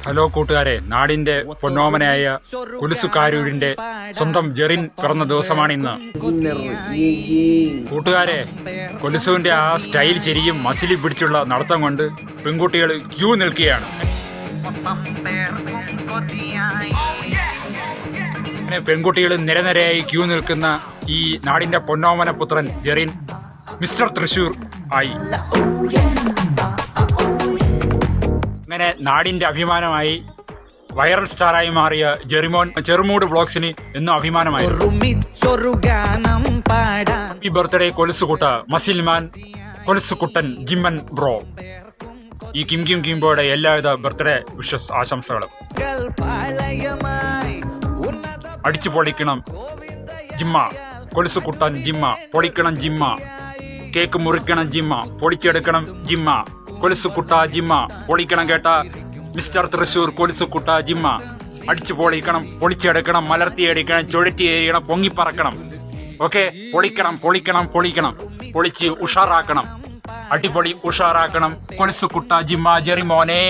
Hello കൂട്ടുകാരെ, നാടിന്റെ പൊന്നോമനയായ കുലുസുകാരൂരിന്റെ സ്വന്തം ജെറിൻ പിറന്ന ദിവസമാണ് ഇന്ന്. കൂട്ടുകാരെ, കൊലുസുവിന്റെ ആ സ്റ്റൈൽ ശരിയും മസിലി പിടിച്ചുള്ള നടത്തം കൊണ്ട് പെൺകുട്ടികൾ ക്യൂ നിൽക്കുകയാണ്. അങ്ങനെ പെൺകുട്ടികൾ നിരനിരയായി ക്യൂ നിൽക്കുന്ന ഈ നാടിന്റെ പൊന്നോമന പുത്രൻ ജെറിൻ മിസ്റ്റർ തൃശൂർ ആയി. അങ്ങനെ നാടിന്റെ അഭിമാനമായി വൈറൽ സ്റ്റാറായി മാറിയ ജെറിമോൻ ചെറുമൂട് വ്ളോഗ്സിന് എന്നും അഭിമാനമായിരുന്നു. ഹാപ്പി ബർത്ത്ഡേ കൊലുസുകുട്ട മസിൽമാൻ കൊലുസുകുട്ടൻ ജിമ്മൻ ബ്രോ. ഈ കിം കിം കിംബോയുടെ എല്ലാവിധ ബർത്ത്ഡേ വിഷസ് ആശംസകളും. അടിച്ചു പൊളിക്കണം ജിമ്മ, കൊലുസുകുട്ടൻ ജിമ്മ, പൊളിക്കണം ജിമ്മ, കേക്ക് മുറിക്കണം ജിമ്മ, പൊളിച്ചെടുക്കണം ജിമ്മ, കൊലുസുകുട്ട ജിമ്മ, പൊളിക്കണം കേട്ട മിസ്റ്റർ തൃശൂർ കൊലുസുകുട്ട ജിമ്മ. അടിച്ചു പൊളിക്കണം, പൊളിച്ചെടുക്കണം, മലർത്തിയടിക്കണം, ചുഴറ്റിയേറിയണം, പൊങ്ങിപ്പറക്കണം. ഓക്കെ, പൊളിക്കണം പൊളിക്കണം പൊളിക്കണം, പൊളിച്ച് ഉഷാറാക്കണം, അടിപൊളി ഉഷാറാക്കണം കൊലുസുകുട്ട ജിമ്മ ജെറിമോനെ.